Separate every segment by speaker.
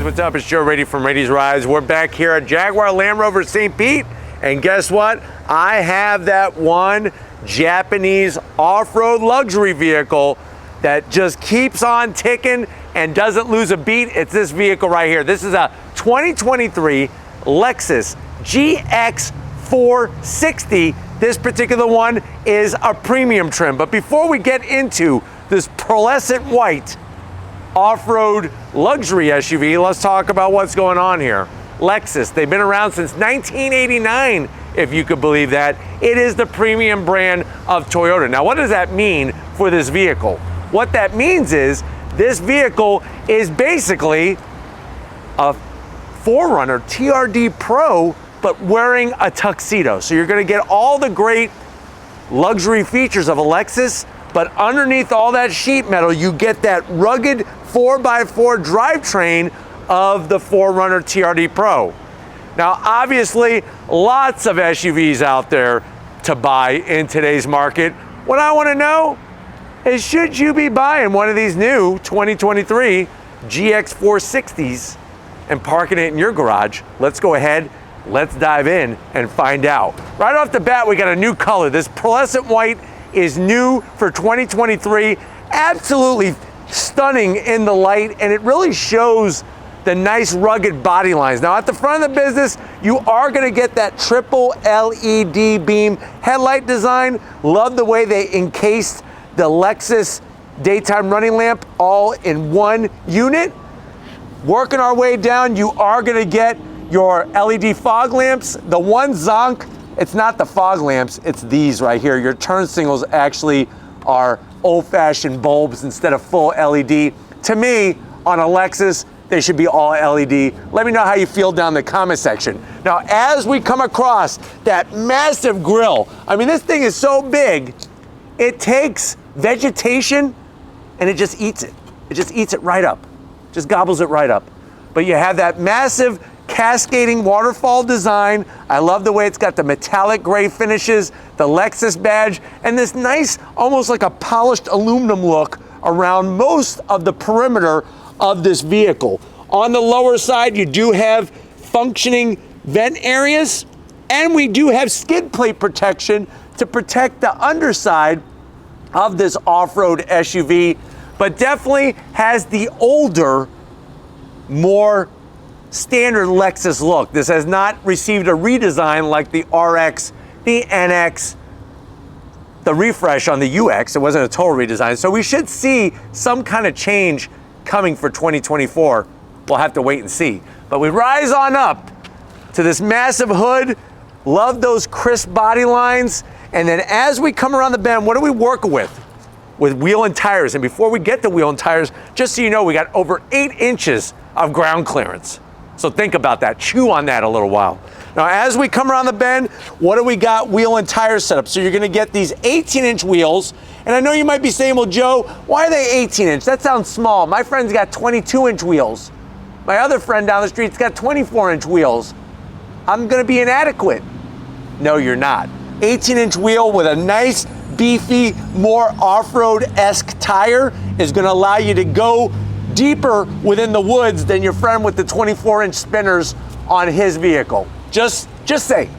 Speaker 1: what's up? It's Joe Rady from Rady's Rides. We're back here at Jaguar Land Rover St. Pete, and guess what? I have that one Japanese off-road luxury vehicle that just keeps on ticking and doesn't lose a beat. It's this vehicle right here. This is a 2023 Lexus GX 460. This particular one is a premium trim. But before we get into this pearlescent white off-road luxury SUV, let's talk about what's going on here. Lexus, they've been around since 1989, if you could believe that. It is the premium brand of Toyota. Now, what does that mean for this vehicle? What that means is this vehicle is basically a 4Runner TRD Pro, but wearing a tuxedo. So you're gonna get all the great luxury features of a Lexus, but underneath all that sheet metal, you get that rugged 4x4 drivetrain of the 4Runner TRD Pro. Now, obviously, lots of SUVs out there to buy in today's market. What I wanna know is, should you be buying one of these new 2023 GX 460s and parking it in your garage? Let's go ahead, let's dive in and find out. Right off the bat, we got a new color. This pearlescent white is new for 2023. Absolutely stunning in the light, and it really shows the nice rugged body lines. Now, at the front of the business, you are gonna get that triple LED beam headlight design. Love the way they encased the Lexus daytime running lamp all in one unit. Working our way down, you are gonna get your LED fog lamps. The one zonk, it's not the fog lamps, it's these right here. Your turn signals actually are old-fashioned bulbs instead of full LED. To me, on a Lexus, they should be all LED. Let me know how you feel down in the comment section. Now, as we come across that massive grille, I mean, this thing is so big, it takes vegetation and it just eats it. It just eats it right up, just gobbles it right up. But you have that massive cascading waterfall design. I love the way it's got the metallic gray finishes, the Lexus badge, and this nice, almost like a polished aluminum look around most of the perimeter of this vehicle. On the lower side, you do have functioning vent areas, and we do have skid plate protection to protect the underside of this off-road SUV, but definitely has the older, more standard Lexus look. This has not received a redesign like the RX, the NX, the refresh on the UX. It wasn't a total redesign. So we should see some kind of change coming for 2024. We'll have to wait and see. But we rise on up to this massive hood. Love those crisp body lines. And then as we come around the bend, what are we working with? With wheel and tires. And before we get to wheel and tires, just so you know, we got over 8 inches of ground clearance. So think about that, chew on that a little while. Now, as we come around the bend, what do we got wheel and tire set up? So you're gonna get these 18-inch wheels. And I know you might be saying, well, Joe, why are they 18-inch? That sounds small. My friend's got 22-inch wheels. My other friend down the street's got 24-inch wheels. I'm gonna be inadequate. No, you're not. 18-inch wheel with a nice, beefy, more off-road-esque tire is gonna allow you to go deeper within the woods than your friend with the 24-inch spinners on his vehicle. Just say.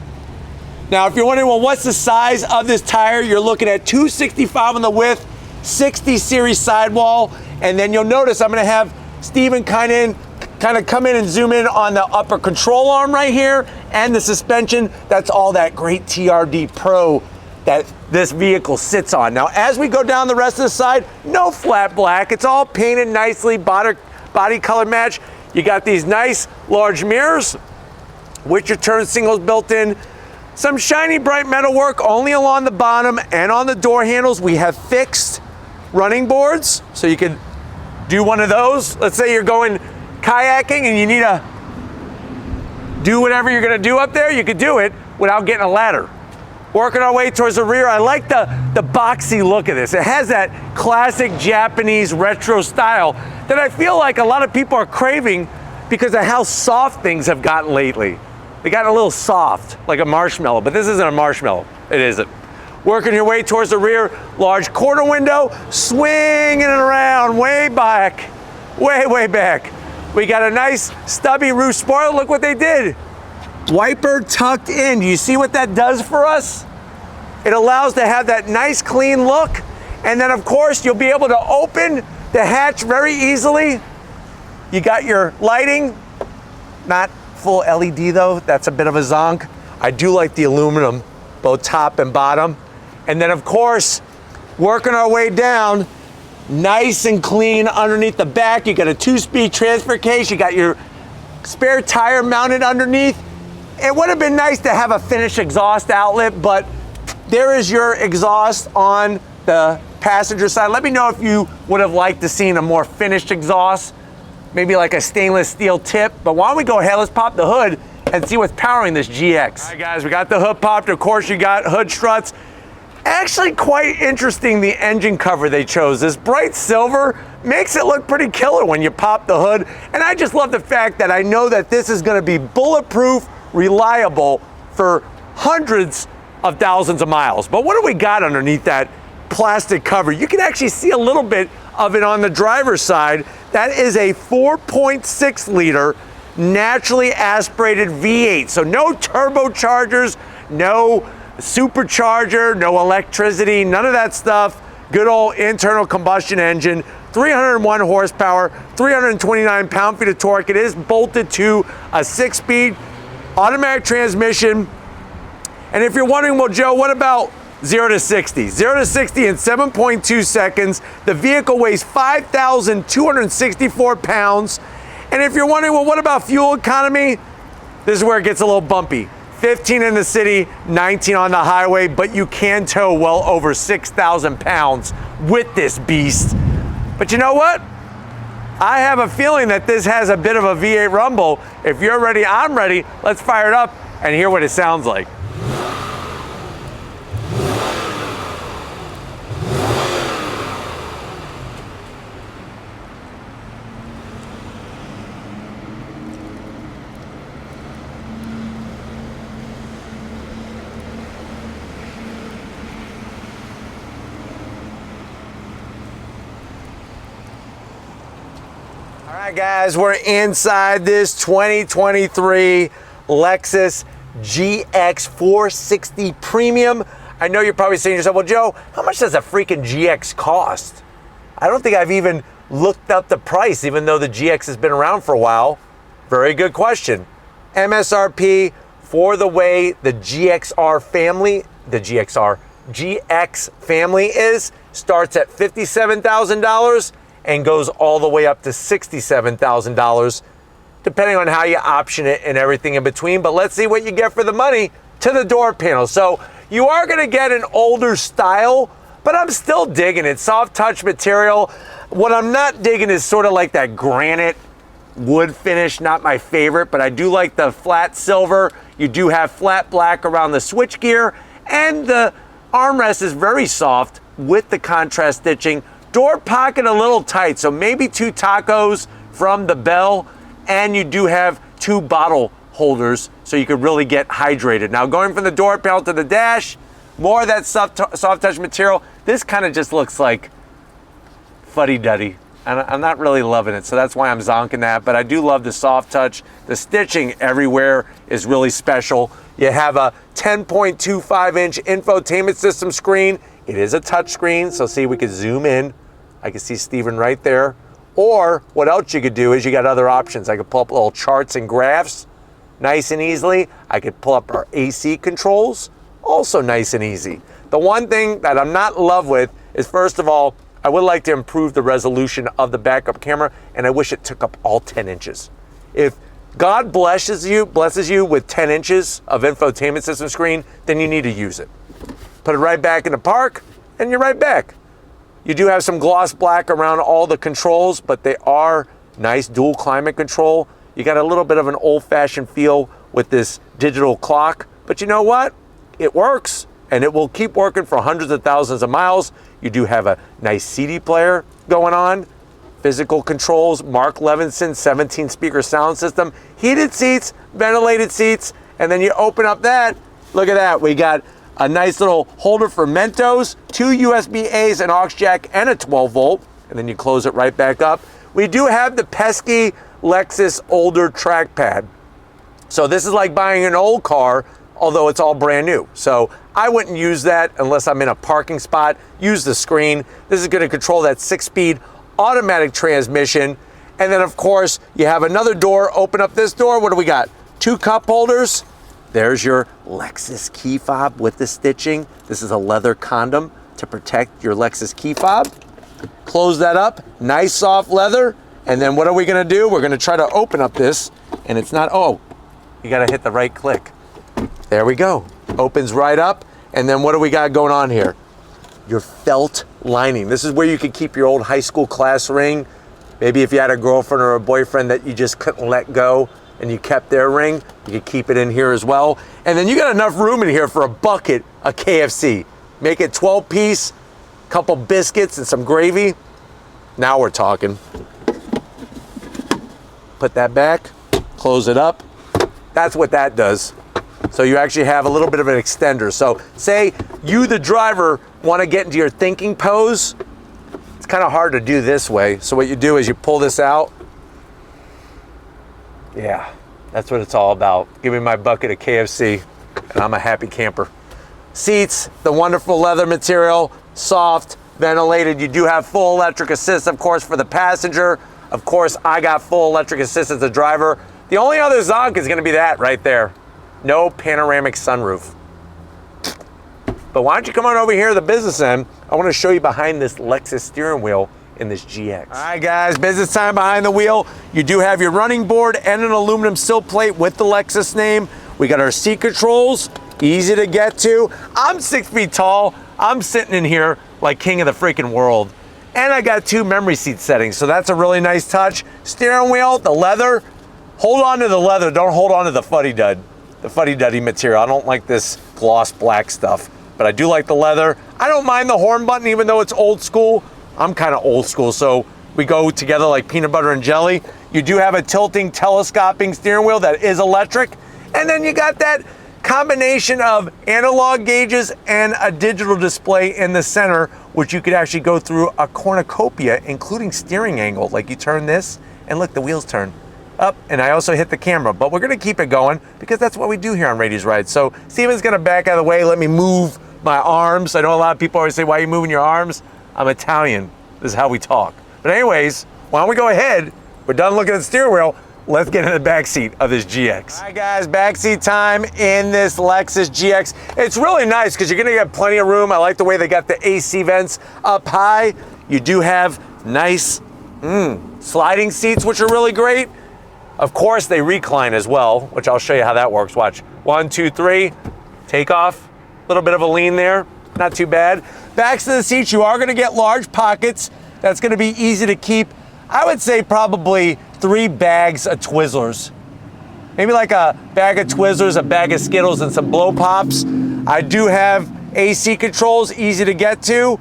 Speaker 1: Now, if you're wondering, well, what's the size of this tire? You're looking at 265 on the width, 60 series sidewall, and then you'll notice I'm gonna have Steven kind of come in and zoom in on the upper control arm right here and the suspension. That's all that great TRD Pro that this vehicle sits on. Now, as we go down the rest of the side, no flat black. It's all painted nicely, body color match. You got these nice large mirrors with your turn signals built in. Some shiny bright metal work only along the bottom and on the door handles. We have fixed running boards, so you can do one of those. Let's say you're going kayaking and you need to do whatever you're gonna do up there, you could do it without getting a ladder. Working our way towards the rear, I like the boxy look of this. It has that classic Japanese retro style that I feel like a lot of people are craving because of how soft things have gotten lately. They got a little soft, like a marshmallow, but this isn't a marshmallow. It isn't. Working your way towards the rear, large quarter window, swinging it around way back, way back. We got a nice stubby roof spoiler. Look what they did. Wiper tucked in. Do you see what that does for us? It allows to have that nice clean look. And then of course you'll be able to open the hatch very easily. You got your lighting, not full LED though. That's a bit of a zonk. I do like the aluminum, both top and bottom. And then of course, working our way down, nice and clean underneath the back. You got a 2-speed transfer case. You got your spare tire mounted underneath. It would have been nice to have a finished exhaust outlet, but there is your exhaust on the passenger side. Let me know if you would have liked to see a more finished exhaust, maybe like a stainless steel tip. But why don't we go ahead, let's pop the hood and see what's powering this GX. All right guys, we got the hood popped. Of course you got hood struts. Actually quite interesting, the engine cover they chose. This bright silver makes it look pretty killer when you pop the hood. And I just love the fact that I know that this is gonna be bulletproof, reliable for hundreds of thousands of miles. But what do we got underneath that plastic cover? You can actually see a little bit of it on the driver's side. That is a 4.6 liter naturally aspirated V8. So no turbochargers, no supercharger, no electricity, none of that stuff. Good old internal combustion engine, 301 horsepower, 329 pound-feet of torque. It is bolted to a 6-speed automatic transmission. And if you're wondering, well, Joe, what about 0 to 60? 0 to 60 in 7.2 seconds. The vehicle weighs 5,264 pounds. And if you're wondering, well, what about fuel economy? This is where it gets a little bumpy. 15 in the city, 19 on the highway, but you can tow well over 6,000 pounds with this beast. But you know what? I have a feeling that this has a bit of a V8 rumble. If you're ready, I'm ready. Let's fire it up and hear what it sounds like. All right, guys, we're inside this 2023 Lexus GX 460 Premium. I know you're probably saying to yourself, well, Joe, how much does a freaking GX cost? I don't think I've even looked up the price, even though the GX has been around for a while. Very good question. MSRP for the way the GXR family, the GX family is, starts at $57,000 and goes all the way up to $67,000, depending on how you option it and everything in between. But let's see what you get for the money to the door panel. So you are gonna get an older style, but I'm still digging it. Soft touch material. What I'm not digging is sort of like that granite wood finish, not my favorite, but I do like the flat silver. You do have flat black around the switchgear, and the armrest is very soft with the contrast stitching. Door pocket a little tight, so maybe 2 tacos from the bell, and you do have 2 bottle holders so you could really get hydrated. Now going from the door panel to the dash, more of that soft touch material. This kind of just looks like fuddy-duddy, and I'm not really loving it, so that's why I'm zonking that. But I do love the soft touch. The stitching everywhere is really special. You have a 10.25-inch infotainment system screen. It is a touch screen, so see, we could zoom in. I can see Steven right there. Or what else you could do is you got other options. I could pull up little charts and graphs nice and easily. I could pull up our AC controls, also nice and easy. The one thing that I'm not in love with is, first of all, I would like to improve the resolution of the backup camera, and I wish it took up all 10 inches. If God blesses you with 10 inches of infotainment system screen, then you need to use it. Put it right back in the park, and you're right back. You do have some gloss black around all the controls, but they are nice dual climate control. You got a little bit of an old-fashioned feel with this digital clock, but you know what? It works, and it will keep working for hundreds of thousands of miles. You do have a nice CD player going on, physical controls, Mark Levinson 17-speaker sound system, heated seats, ventilated seats, and then you open up that, look at that, we got a nice little holder for Mentos, 2 USB-A's, an aux jack, and a 12 volt, and then you close it right back up. we do have the pesky Lexus older trackpad. So this is like buying an old car, although it's all brand new. So I wouldn't use that unless I'm in a parking spot. Use the screen. This is going to control that 6-speed automatic transmission. And then of course you have another door. Open up this door. What do we got? 2 cup holders. There's your Lexus key fob with the stitching. This is a leather condom to protect your Lexus key fob. Close that up. Nice soft leather. And then what are we going to do? We're going to try to open up this, and it's not, oh, you got to hit the right click. There we go. Opens right up. And then what do we got going on here? Your felt lining. This is where you could keep your old high school class ring. Maybe if you had a girlfriend or a boyfriend that you just couldn't let go and you kept their ring, you could keep it in here as well. And then you got enough room in here for a bucket of KFC. Make it 12-piece, couple biscuits and some gravy. Now we're talking. Put that back, close it up. That's what that does. So you actually have a little bit of an extender. So say you, the driver, want to get into your thinking pose. It's kind of hard to do this way. So what you do is you pull this out. Yeah, that's what it's all about. Give me my bucket of KFC and I'm a happy camper. Seats, the wonderful leather material, soft, ventilated. You do have full electric assist, of course, for the passenger. Of course, I got full electric assist as the driver. The only other zonk is gonna be that right there. No panoramic sunroof. But why don't you come on over here to the business end? I wanna show you behind this Lexus steering wheel in this GX. All right, guys, business time behind the wheel. You do have your running board and an aluminum sill plate with the Lexus name. We got our seat controls, easy to get to. I'm 6 feet tall. I'm sitting in here like king of the freaking world. And I got 2 memory seat settings, so that's a really nice touch. Steering wheel, the leather. Hold on to the leather, don't hold on to the fuddy-duddy material. I don't like this gloss black stuff, but I do like the leather. I don't mind the horn button, even though it's old school. I'm kind of old school, so we go together like peanut butter and jelly. You do have a tilting, telescoping steering wheel that is electric. And then you got that combination of analog gauges and a digital display in the center, which you could actually go through a cornucopia, including steering angle. Like you turn this, and look, the wheels turn up, and I also hit the camera. But we're gonna keep it going because that's what we do here on Rady's Rides. So Steven's gonna back out of the way, let me move my arms. I know a lot of people always say, why are you moving your arms? I'm Italian, this is how we talk. But anyways, why don't we go ahead? We're done looking at the steering wheel. Let's get in the back seat of this GX. All right, guys, backseat time in this Lexus GX. It's really nice because you're gonna get plenty of room. I like the way they got the AC vents up high. You do have nice sliding seats, which are really great. Of course, they recline as well, which I'll show you how that works. Watch, 1, 2, 3, take off. A little bit of a lean there, not too bad. Backs to the seats, you are gonna get large pockets. That's gonna be easy to keep. I would say probably 3 bags of Twizzlers. Maybe like a bag of Twizzlers, a bag of Skittles, and some blow pops. I do have AC controls, easy to get to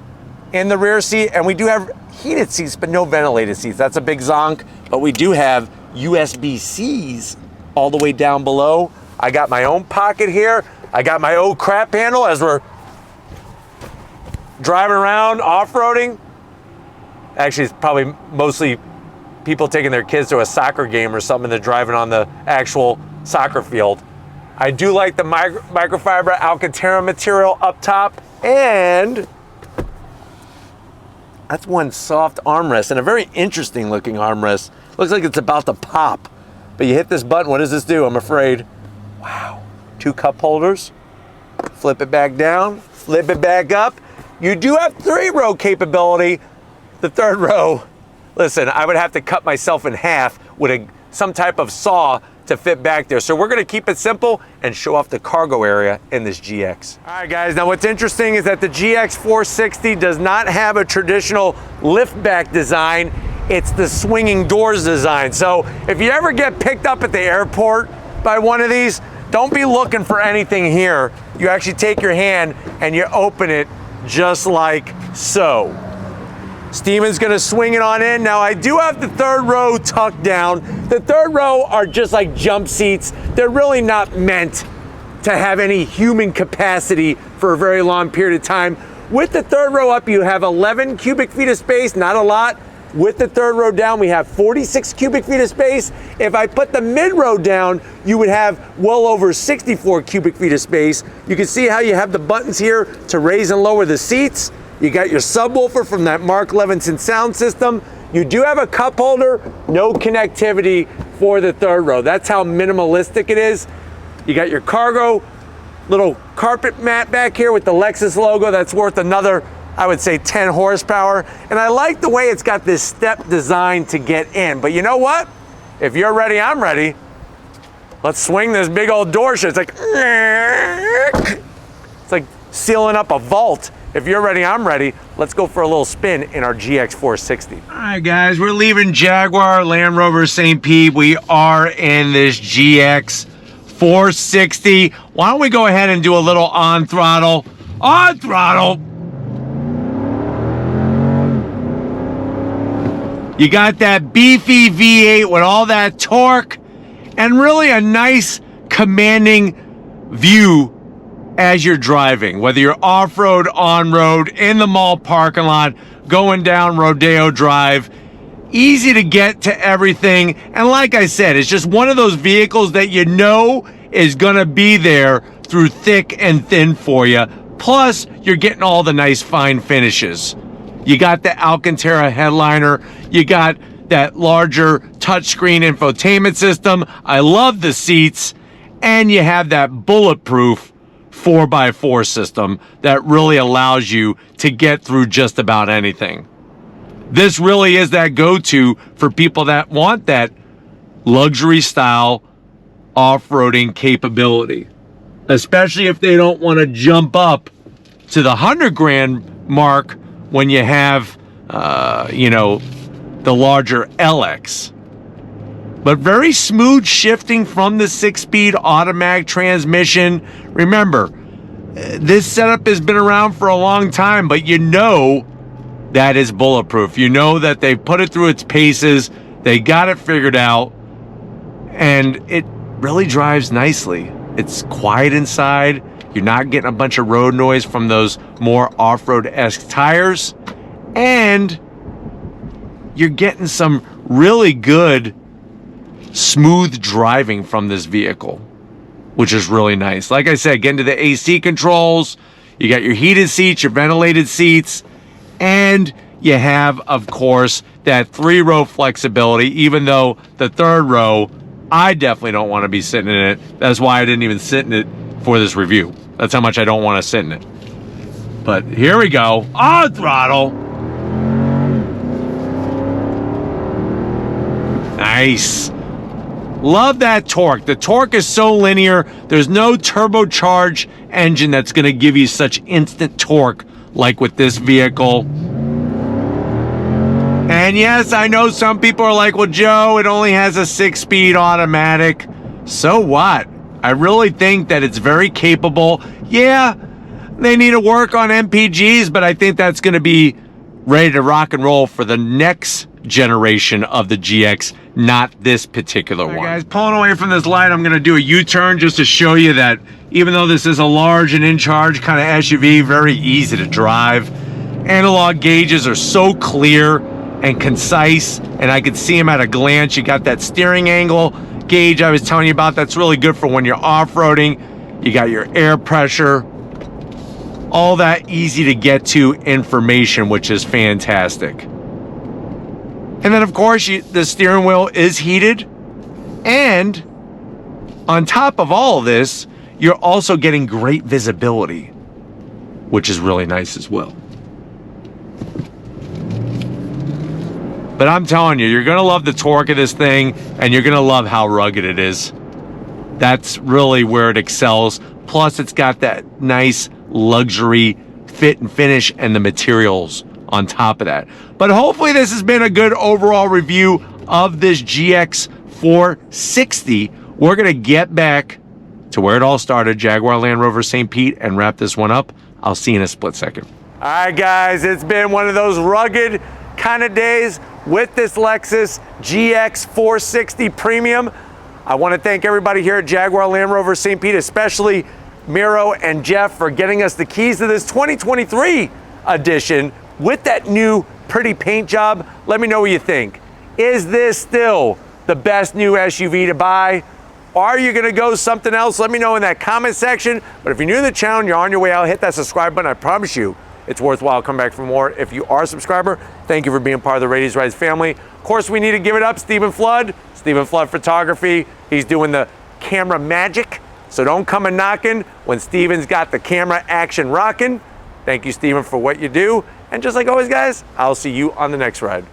Speaker 1: in the rear seat, and we do have heated seats, but no ventilated seats. That's a big zonk, but we do have USB-Cs all the way down below. I got my own pocket here. I got my old crap handle as we're driving around, off-roading. Actually, it's probably mostly people taking their kids to a soccer game or something. They're driving on the actual soccer field. I do like the microfiber Alcantara material up top, and that's one soft armrest and a very interesting looking armrest. Looks like it's about to pop, but you hit this button, what does this do? I'm afraid. Wow, 2 cup holders. Flip it back down, flip it back up. You do have 3-row capability. The 3rd row, listen, I would have to cut myself in half with some type of saw to fit back there. So we're gonna keep it simple and show off the cargo area in this GX. All right, guys, now what's interesting is that the GX 460 does not have a traditional lift back design. It's the swinging doors design. So if you ever get picked up at the airport by one of these, don't be looking for anything here. You actually take your hand and you open it just like so. Steven's gonna swing it on in. Now I do have the 3rd row tucked down. The 3rd row are just like jump seats. They're really not meant to have any human capacity for a very long period of time. With the 3rd row up, you have 11 cubic feet of space, not a lot. With the third row down, we have 46 cubic feet of space. If I put the mid row down, you would have well over 64 cubic feet of space. You can see how you have the buttons here to raise and lower the seats. You got your subwoofer from that Mark Levinson sound system. You do have a cup holder, no connectivity for the third row. That's how minimalistic it is. You got your cargo, little carpet mat back here with the Lexus logo. That's worth another, I would say, 10 horsepower. And I like the way it's got this step design to get in. But you know what? If you're ready, I'm ready. Let's swing this big old door shut. It's like sealing up a vault. If you're ready, I'm ready. Let's go for a little spin in our GX 460. All right, guys, we're leaving Jaguar Land Rover St. Pete. We are in this GX 460. Why don't we go ahead and do a little on throttle? On throttle. You got that beefy V8 with all that torque and really a nice commanding view as you're driving, whether you're off-road, on-road, in the mall parking lot, going down Rodeo Drive. Easy to get to everything. And like I said, it's just one of those vehicles that you know is gonna be there through thick and thin for you. Plus, you're getting all the nice fine finishes. You got the Alcantara headliner. You got that larger touchscreen infotainment system. I love the seats. And you have that bulletproof 4x4 system that really allows you to get through just about anything. This really is that go-to for people that want that luxury style off-roading capability, especially if they don't want to jump up to the 100 grand mark when you have, you know, the larger LX. But very smooth shifting from the 6-speed automatic transmission. Remember, this setup has been around for a long time, but you know that is bulletproof. You know that they put it through its paces, they got it figured out, and it really drives nicely. It's quiet inside. You're not getting a bunch of road noise from those more off-road-esque tires, and you're getting some really good smooth driving from this vehicle, which is really nice. Like I said, getting to the AC controls, you got your heated seats, your ventilated seats, and you have, of course, that 3-row flexibility, even though the 3rd row, I definitely don't want to be sitting in it. That's why I didn't even sit in it for this review. That's how much I don't want to sit in it. But here we go, on throttle. Nice. Love that torque. The torque is so linear. There's no turbocharged engine that's going to give you such instant torque like with this vehicle. And yes, I know some people are like, well, Joe, it only has a 6-speed automatic. So what? I really think that it's very capable. Yeah, they need to work on MPGs, but I think that's going to be ready to rock and roll for the next generation of the GX, not this particular one. Guys, pulling away from this light, I'm going to do a U-turn just to show you that even though this is a large and in-charge kind of SUV, very easy to drive. Analog gauges are so clear and concise, and I could see them at a glance. You got that steering angle gauge I was telling you about. That's really good for when you're off-roading. You got your air pressure, all that easy to get to information, which is fantastic. And then, of course, the steering wheel is heated. And on top of all of this, you're also getting great visibility, which is really nice as well. But I'm telling you, you're going to love the torque of this thing, and you're going to love how rugged it is. That's really where it excels. Plus, it's got that nice luxury fit and finish and the materials on top of that. But hopefully this has been a good overall review of this GX 460. We're going to get back to where it all started, Jaguar Land Rover St. Pete, and wrap this one up. I'll see you in a split second. All right, guys, it's been one of those rugged kind of days with this Lexus GX 460 Premium. I want to thank everybody here at Jaguar Land Rover St. Pete, especially Miro and Jeff, for getting us the keys to this 2023 edition with that new pretty paint job. Let me know what you think. Is this still the best new SUV to buy? Are you gonna go something else? Let me know in that comment section. But if you're new to the channel and you're on your way out, hit that subscribe button. I promise you, it's worthwhile. Come back for more. If you are a subscriber, thank you for being part of the Ladies Rise family. Of course, we need to give it up, Stephen Flood Photography. He's doing the camera magic. So don't come a knocking when Steven's got the camera action rocking. Thank you, Steven, for what you do. And just like always, guys, I'll see you on the next ride.